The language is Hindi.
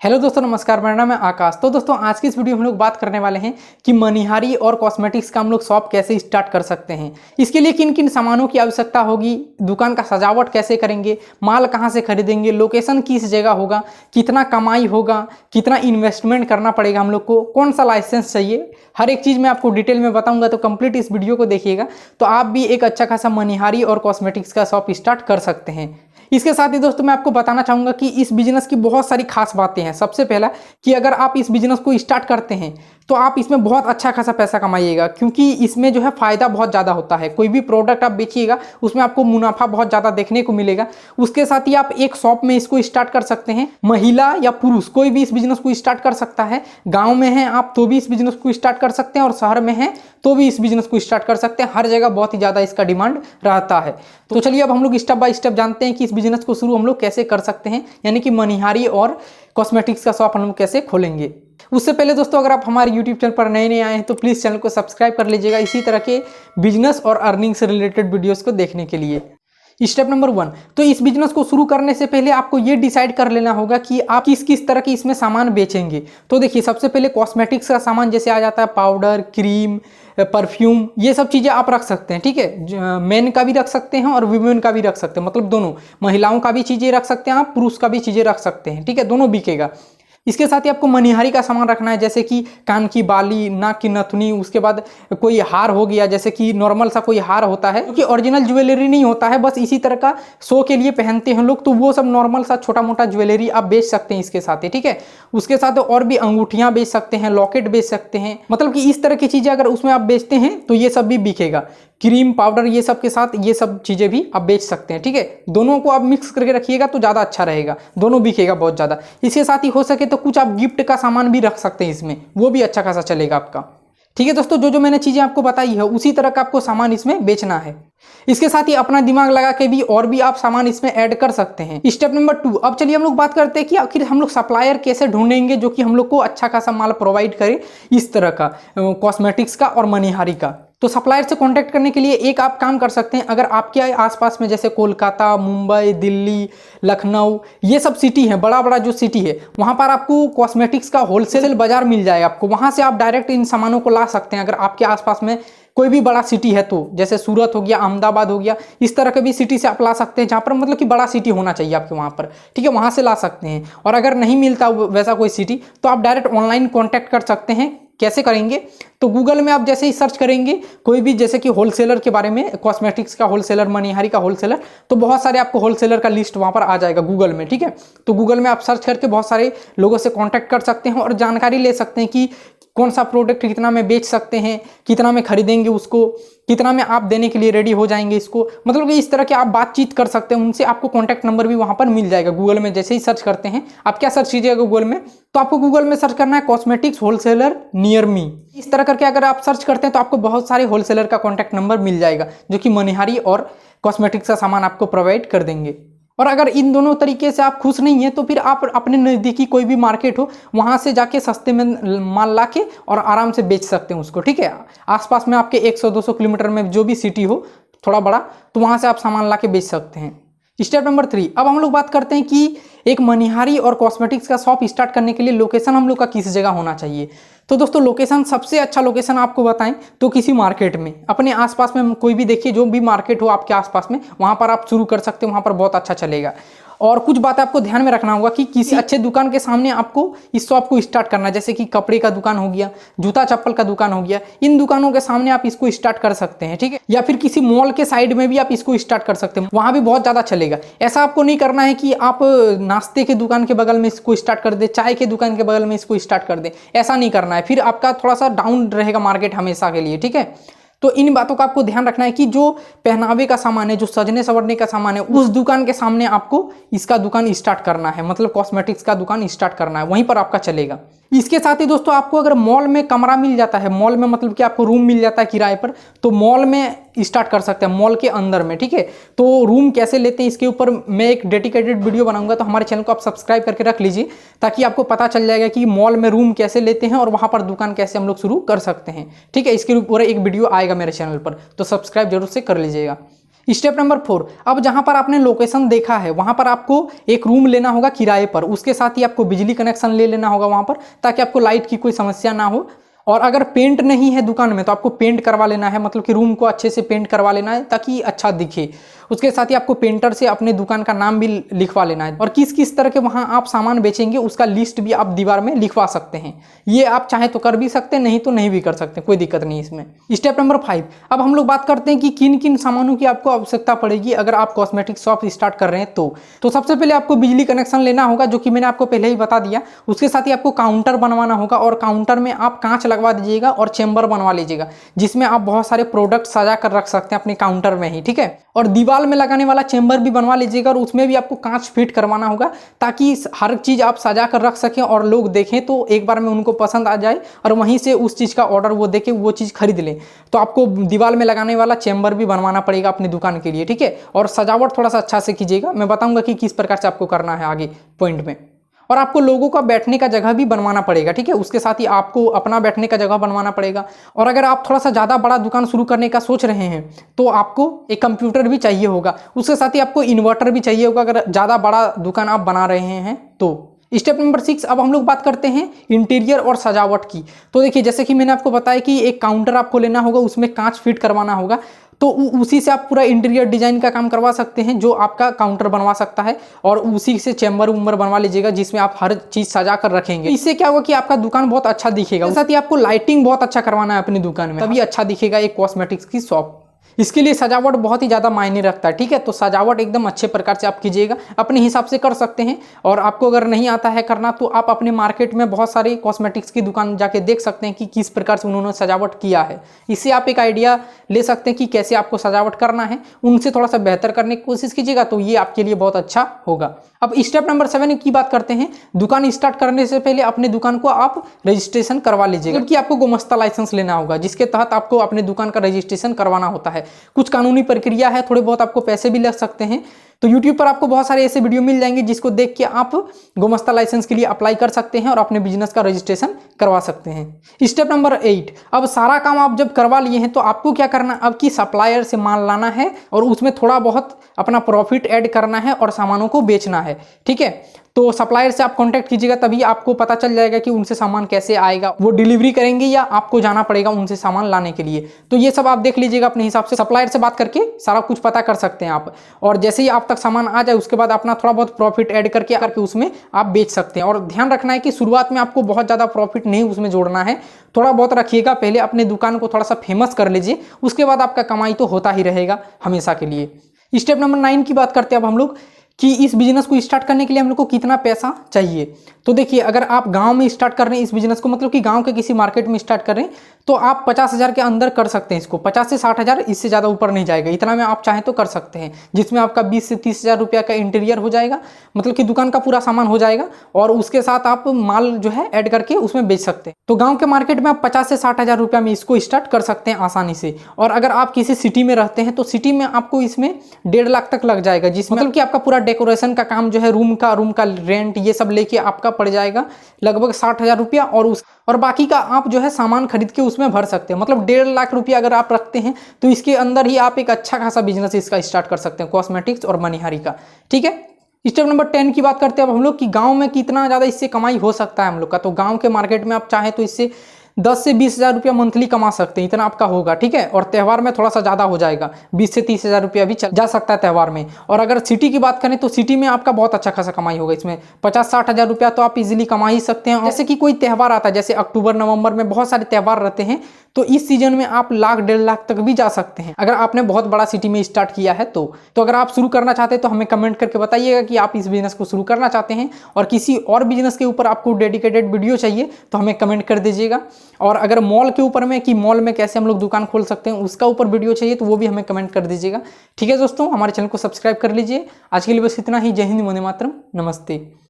हेलो दोस्तों, नमस्कार। मेरा नाम है आकाश। तो दोस्तों, आज की इस वीडियो में हम लोग बात करने वाले हैं कि मनिहारी और कॉस्मेटिक्स का हम लोग शॉप कैसे स्टार्ट कर सकते हैं। इसके लिए किन किन सामानों की आवश्यकता होगी, दुकान का सजावट कैसे करेंगे, माल कहां से खरीदेंगे, लोकेशन किस जगह होगा, कितना कमाई होगा, कितना इन्वेस्टमेंट करना पड़ेगा हम लोग को, कौन सा लाइसेंस चाहिए, हर एक चीज़ मैं आपको डिटेल में बताऊंगा। तो कंप्लीट इस वीडियो को देखिएगा तो आप भी एक अच्छा खासा मनिहारी और कॉस्मेटिक्स का शॉप स्टार्ट कर सकते हैं। इसके साथ ही दोस्तों मैं आपको बताना चाहूँगा कि इस बिजनेस की बहुत सारी खास बातें हैं। सबसे पहला कि अगर आप इस बिजनेस को स्टार्ट करते हैं तो आप इसमें बहुत अच्छा खासा पैसा कमाइएगा, क्योंकि इसमें जो है फ़ायदा बहुत ज़्यादा होता है। कोई भी प्रोडक्ट आप बेचिएगा उसमें आपको मुनाफा बहुत ज़्यादा देखने को मिलेगा। उसके साथ ही आप एक शॉप में इसको स्टार्ट कर सकते हैं। महिला या पुरुष कोई भी इस बिजनेस को स्टार्ट कर सकता है। गाँव में हैं आप तो भी इस बिजनेस को स्टार्ट कर सकते हैं, और शहर में हैं तो भी इस बिजनेस को स्टार्ट कर सकते हैं। हर जगह बहुत ही ज़्यादा इसका डिमांड रहता है। तो चलिए अब हम लोग स्टेप बाय स्टेप जानते हैं कि इस बिजनेस को शुरू हम लोग कैसे कर सकते हैं, यानी कि मनिहारी और कॉस्मेटिक्स का शॉप हम लोग कैसे खोलेंगे। उससे पहले दोस्तों, अगर आप हमारे यूट्यूब चैनल पर नए आए हैं तो प्लीज़ चैनल को सब्सक्राइब कर लीजिएगा इसी तरह के बिजनेस और अर्निंग से रिलेटेड वीडियोस को देखने के लिए। स्टेप नंबर 1, तो इस बिजनेस को शुरू करने से पहले आपको ये डिसाइड कर लेना होगा कि आप किस किस तरह की इसमें सामान बेचेंगे। तो देखिए, सबसे पहले कॉस्मेटिक्स का सामान जैसे आ जाता है पाउडर, क्रीम, परफ्यूम, ये सब चीज़ें आप रख सकते हैं। ठीक है, मेन का भी रख सकते हैं और वीमेन का भी रख सकते हैं, मतलब दोनों, महिलाओं का भी चीज़ें रख सकते हैं आप, पुरुष का भी चीज़ें रख सकते हैं। ठीक है, दोनों बिकेगा। इसके साथ ही आपको मनिहारी का सामान रखना है, जैसे कि कान की बाली, नाक की नथुनी, उसके बाद कोई हार हो गया, जैसे कि नॉर्मल सा कोई हार होता है क्योंकि ओरिजिनल ज्वेलरी नहीं होता है, बस इसी तरह का शो के लिए पहनते हैं लोग, तो वो सब नॉर्मल सा छोटा मोटा ज्वेलरी आप बेच सकते हैं इसके साथ ही। ठीक है, उसके साथ और भी अंगूठियां बेच सकते हैं, लॉकेट बेच सकते हैं, मतलब कि इस तरह की चीज़ें अगर उसमें आप बेचते हैं तो ये सब भी बिकेगा। क्रीम, पाउडर, ये सब के साथ ये सब चीज़ें भी आप बेच सकते हैं। ठीक है, दोनों को आप मिक्स करके रखिएगा तो ज़्यादा अच्छा रहेगा, दोनों बिकेगा बहुत ज़्यादा। इसके साथ ही हो सके तो कुछ आप गिफ्ट का सामान भी रख सकते हैं इसमें, वो भी अच्छा खासा चलेगा आपका। ठीक है दोस्तों, जो जो मैंने चीज़ें आपको बताई है उसी तरह का आपको सामान इसमें बेचना है। इसके साथ ही अपना दिमाग लगा के भी और भी आप सामान इसमें ऐड कर सकते हैं। स्टेप नंबर 2, अब चलिए हम लोग बात करते हैं कि आखिर हम लोग सप्लायर कैसे ढूंढेंगे जो कि हम लोग को अच्छा खासा माल प्रोवाइड करे इस तरह का, कॉस्मेटिक्स का और मनिहारी का। तो सप्लायर से कांटेक्ट करने के लिए एक आप काम कर सकते हैं, अगर आपके आसपास में जैसे कोलकाता, मुंबई, दिल्ली, लखनऊ, ये सब सिटी है, बड़ा बड़ा जो सिटी है, वहाँ पर आपको कॉस्मेटिक्स का होलसेल बाजार मिल जाएगा आपको। वहाँ से आप डायरेक्ट इन सामानों को ला सकते हैं। अगर आपके आसपास में कोई भी बड़ा सिटी है तो, जैसे सूरत हो गया, अहमदाबाद हो गया, इस तरह के भी सिटी से आप ला सकते हैं, जहाँ पर मतलब कि बड़ा सिटी होना चाहिए आपके वहाँ पर। ठीक है, वहाँ से ला सकते हैं। और अगर नहीं मिलता वैसा कोई सिटी तो आप डायरेक्ट ऑनलाइन कॉन्टैक्ट कर सकते हैं। कैसे करेंगे, तो गूगल में आप जैसे ही सर्च करेंगे कोई भी, जैसे कि होलसेलर के बारे में, कॉस्मेटिक्स का होलसेलर, मनिहारी का होलसेलर, तो बहुत सारे आपको होलसेलर का लिस्ट वहाँ पर आ जाएगा गूगल में। ठीक है, तो गूगल में आप सर्च करके बहुत सारे लोगों से कांटेक्ट कर सकते हैं और जानकारी ले सकते हैं कि कौन सा प्रोडक्ट कितना में बेच सकते हैं, कितना में खरीदेंगे उसको, कितना में आप देने के लिए रेडी हो जाएंगे इसको, मतलब कि इस तरह के आप बातचीत कर सकते हैं उनसे। आपको कॉन्टैक्ट नंबर भी वहाँ पर मिल जाएगा गूगल में। जैसे ही सर्च करते हैं, आप क्या सर्च कीजिएगा गूगल में, तो आपको गूगल में सर्च करना है कॉस्मेटिक्स होलसेलर नियर मी। इस तरह करके अगर आप सर्च करते हैं तो आपको बहुत सारे होलसेलर का कॉन्टैक्ट नंबर मिल जाएगा जो कि मनिहारी और कॉस्मेटिक्स का सामान आपको प्रोवाइड कर देंगे। और अगर इन दोनों तरीके से आप खुश नहीं हैं तो फिर आप अपने नज़दीकी कोई भी मार्केट हो वहाँ से जाके सस्ते में माल ला के और आराम से बेच सकते हैं उसको। ठीक है, आसपास में आपके 100-200 किलोमीटर में जो भी सिटी हो थोड़ा बड़ा, तो वहाँ से आप सामान ला के बेच सकते हैं। स्टेप नंबर 3, अब हम लोग बात करते हैं कि एक मनिहारी और कॉस्मेटिक्स का शॉप स्टार्ट करने के लिए लोकेशन हम लोग का किस जगह होना चाहिए। तो दोस्तों, लोकेशन, सबसे अच्छा लोकेशन आपको बताएं तो किसी मार्केट में, अपने आसपास में कोई भी, देखिए जो भी मार्केट हो आपके आसपास में, वहाँ पर आप शुरू कर सकते हो, वहाँ पर बहुत अच्छा चलेगा। और कुछ बात आपको ध्यान में रखना होगा कि किसी अच्छे दुकान के सामने आपको इस शॉप को स्टार्ट करना है, जैसे कि कपड़े का दुकान हो गया, जूता चप्पल का दुकान हो गया, इन दुकानों के सामने आप इसको स्टार्ट कर सकते हैं। ठीक है, या फिर किसी मॉल के साइड में भी आप इसको स्टार्ट कर सकते हैं, वहाँ भी बहुत ज़्यादा चलेगा। ऐसा आपको नहीं करना है कि आप नाश्ते के दुकान के बगल में इसको स्टार्ट कर दे, चाय के दुकान के बगल में इसको स्टार्ट कर दे, ऐसा नहीं करना है, फिर आपका थोड़ा सा डाउन रहेगा मार्केट हमेशा के लिए। ठीक है, तो इन बातों का आपको ध्यान रखना है कि जो पहनावे का सामान है, जो सजने संवरने का सामान है, उस दुकान के सामने आपको इसका दुकान स्टार्ट करना है, मतलब कॉस्मेटिक्स का दुकान स्टार्ट करना है, वहीं पर आपका चलेगा। इसके साथ ही दोस्तों, आपको अगर मॉल में कमरा मिल जाता है, मॉल में मतलब कि आपको रूम मिल जाता है किराए पर, तो मॉल में स्टार्ट कर सकते हैं, मॉल के अंदर में। ठीक है, तो रूम कैसे लेते हैं इसके ऊपर मैं एक डेडिकेटेड वीडियो बनाऊंगा, तो हमारे चैनल को आप सब्सक्राइब करके रख लीजिए ताकि आपको पता चल जाएगा कि मॉल में रूम कैसे लेते हैं और वहाँ पर दुकान कैसे हम लोग शुरू कर सकते हैं। ठीक है, इसके ऊपर एक वीडियो आएगा मेरे चैनल पर, तो सब्सक्राइब जरूर से कर लीजिएगा। स्टेप नंबर 4, अब जहां पर आपने लोकेशन देखा है वहां पर आपको एक रूम लेना होगा किराए पर, उसके साथ ही आपको बिजली कनेक्शन ले लेना होगा वहां पर, ताकि आपको लाइट की कोई समस्या ना हो। और अगर पेंट नहीं है दुकान में तो आपको पेंट करवा लेना है, मतलब कि रूम को अच्छे से पेंट करवा लेना है ताकि अच्छा दिखे। उसके साथ ही आपको पेंटर से अपने दुकान का नाम भी लिखवा लेना है, और किस किस तरह के वहां आप सामान बेचेंगे उसका लिस्ट भी आप दीवार में लिखवा सकते हैं। ये आप चाहे तो कर भी सकते हैं, नहीं तो नहीं भी कर सकते, कोई दिक्कत नहीं इसमें। स्टेप नंबर 5, अब हम लोग बात करते हैं कि किन किन सामानों की आपको आवश्यकता पड़ेगी अगर आप कॉस्मेटिक शॉप स्टार्ट कर रहे हैं तो सबसे पहले आपको बिजली कनेक्शन लेना होगा, जो कि मैंने आपको पहले ही बता दिया। उसके साथ ही आपको काउंटर बनवाना होगा, और काउंटर में आप कांच लगवा दीजिएगा और चेंबर बनवा लीजिएगा, जिसमें आप बहुत सारे प्रोडक्ट सजा कर रख सकते हैं अपने काउंटर में ही, ठीक है। और दीवार में लगाने वाला चेंबर भी बनवा लीजिएगा, और उसमें भी आपको कांच फिट करवाना होगा, ताकि हर चीज आप सजा कर रख सकें और लोग देखें तो एक बार में उनको पसंद आ जाए और वहीं से उस चीज का ऑर्डर वो देके वो चीज खरीद लें। तो आपको दीवार में लगाने वाला चेंबर भी बनवाना पड़ेगा अपनी दुकान के लिए, ठीक है। और सजावट थोड़ा सा अच्छा से कीजिएगा, मैं बताऊंगा कि किस प्रकार से आपको करना है आगे पॉइंट में। और आपको लोगों का बैठने का जगह भी बनवाना पड़ेगा, ठीक है। उसके साथ ही आपको अपना बैठने का जगह बनवाना पड़ेगा। और अगर आप थोड़ा सा ज़्यादा बड़ा दुकान शुरू करने का सोच रहे हैं तो आपको एक कंप्यूटर भी चाहिए होगा, उसके साथ ही आपको इन्वर्टर भी चाहिए होगा अगर ज़्यादा बड़ा दुकान आप बना रहे हैं तो। स्टेप नंबर 6, अब हम लोग बात करते हैं इंटीरियर और सजावट की। तो देखिए, जैसे कि मैंने आपको बताया कि एक काउंटर आपको लेना होगा, उसमें कांच फिट करवाना होगा, तो उसी से आप पूरा इंटीरियर डिजाइन का काम करवा सकते हैं, जो आपका काउंटर बनवा सकता है। और उसी से चेंबर उम्बर बनवा लीजिएगा, जिसमें आप हर चीज सजा कर रखेंगे। इससे क्या होगा कि आपका दुकान बहुत अच्छा दिखेगा। साथ ही आपको लाइटिंग बहुत अच्छा करवाना है अपनी दुकान में, तभी अच्छा दिखेगा एक कॉस्मेटिक्स की शॉप। इसके लिए सजावट बहुत ही ज़्यादा मायने रखता है, ठीक है। तो सजावट एकदम अच्छे प्रकार से आप कीजिएगा, अपने हिसाब से कर सकते हैं। और आपको अगर नहीं आता है करना तो आप अपने मार्केट में बहुत सारी कॉस्मेटिक्स की दुकान जाके देख सकते हैं कि किस प्रकार से उन्होंने सजावट किया है। इससे आप एक आइडिया ले सकते हैं कि कैसे आपको सजावट करना है, उनसे थोड़ा सा बेहतर करने की कोशिश कीजिएगा, तो ये आपके लिए बहुत अच्छा होगा। अब स्टेप नंबर 7 की बात करते हैं। दुकान स्टार्ट करने से पहले अपने दुकान को आप रजिस्ट्रेशन करवा लीजिएगा, क्योंकि आपको गुमस्ता लाइसेंस लेना होगा, जिसके तहत आपको अपने दुकान का रजिस्ट्रेशन करवाना होता है। कुछ कानूनी प्रक्रिया है, थोड़े बहुत आपको पैसे भी लग सकते हैं। तो YouTube पर आपको बहुत सारे ऐसे वीडियो मिल जाएंगे जिसको देख के आप गुमस्ता लाइसेंस के लिए अप्लाई कर सकते हैं और अपने बिजनेस का रजिस्ट्रेशन करवा सकते हैं। स्टेप नंबर 8, अब सारा काम आप जब करवा लिए हैं तो आपको क्या करना, अब की सप्लायर से माल लाना है और उसमें थोड़ा बहुत अपना प्रॉफिट ऐड करना है और सामानों को बेचना है, ठीक है। तो सप्लायर से आप कांटेक्ट कीजिएगा, तभी आपको पता चल जाएगा कि उनसे सामान कैसे आएगा, वो डिलीवरी करेंगे या आपको जाना पड़ेगा उनसे सामान लाने के लिए। तो ये सब आप देख लीजिएगा अपने हिसाब से, सप्लायर से बात करके सारा कुछ पता कर सकते हैं आप। और जैसे ही आप तक सामान आ जाए उसके बाद अपना थोड़ा बहुत प्रॉफिट ऐड करके उसमें आप बेच सकते हैं। और ध्यान रखना है कि शुरुआत में आपको बहुत ज़्यादा प्रॉफिट नहीं उसमें जोड़ना है, थोड़ा बहुत रखिएगा। पहले अपने दुकान को थोड़ा सा फेमस कर लीजिए, उसके बाद आपका कमाई तो होता ही रहेगा हमेशा के लिए। स्टेप नंबर 9 की बात करते हैं अब हम लोग कि इस बिजनेस को स्टार्ट करने के लिए हम लोग को कितना पैसा चाहिए। तो देखिए, अगर आप गांव में स्टार्ट कर रहे हैं इस बिजनेस को, मतलब कि गांव के किसी मार्केट में स्टार्ट कर रहे हैं, तो आप 50,000 के अंदर कर सकते हैं इसको। 50 से 60,000, इससे ज़्यादा ऊपर नहीं जाएगा। इतना में आप चाहें तो कर सकते हैं, जिसमें आपका 20 से 30,000 रुपया का इंटीरियर हो जाएगा, मतलब कि दुकान का पूरा सामान हो जाएगा, और उसके साथ आप माल जो है ऐड करके उसमें बेच सकते हैं। तो गाँव के मार्केट में आप 50 से 60,000 रुपया में इसको स्टार्ट कर सकते हैं आसानी से। और अगर आप किसी सिटी में रहते हैं तो सिटी में आपको इसमें 1.5 लाख तक लग जाएगा, जिसमें मतलब कि आपका पूरा डेकोरेशन का काम जो है, रूम का रेंट, ये सब लेके आपका पड़ जाएगा लगभग 60,000 रुपया। और बाकी का आप जो है सामान खरीद के उसमें भर सकते हैं। मतलब 1.5 लाख रुपया अगर आप रखते हैं तो इसके अंदर ही आप एक अच्छा खासा बिजनेस इसका स्टार्ट कर सकते हैं, कॉस्मेटिक्स और मनिहारी का, ठीक है। स्टेप नंबर 10 की बात करते हैं अब हम लोग कि गांव में कितना ज़्यादा इससे कमाई हो सकता है हम लोग का। तो गांव के मार्केट में आप चाहें तो इससे 10 से 20,000 रुपया मंथली कमा सकते हैं, इतना आपका होगा, ठीक है। और त्यौहार में थोड़ा सा ज़्यादा हो जाएगा, 20 से 30,000 रुपया भी जा सकता है त्यौहार में। और अगर सिटी की बात करें तो सिटी में आपका बहुत अच्छा खासा कमाई होगा, इसमें 50-60,000 रुपया तो आप इजीली कमा ही सकते हैं। जैसे कि कोई त्यौहार आता है, जैसे अक्टूबर नवंबर में बहुत सारे त्यौहार रहते हैं, तो इस सीजन में आप 1-1.5 लाख तक भी जा सकते हैं, अगर आपने बहुत बड़ा सिटी में स्टार्ट किया है तो अगर आप शुरू करना चाहते हैं तो हमें कमेंट करके बताइएगा कि आप इस बिजनेस को शुरू करना चाहते हैं, और किसी और बिजनेस के ऊपर आपको डेडिकेटेड वीडियो चाहिए तो हमें कमेंट कर दीजिएगा। और अगर मॉल के ऊपर में कि मॉल में कैसे हम लोग दुकान खोल सकते हैं उसका ऊपर वीडियो चाहिए तो वो भी हमें कमेंट कर दीजिएगा, ठीक है दोस्तों। हमारे चैनल को सब्सक्राइब कर लीजिए। आज के लिए बस इतना ही। जय हिंद, वंदे मातरम, नमस्ते।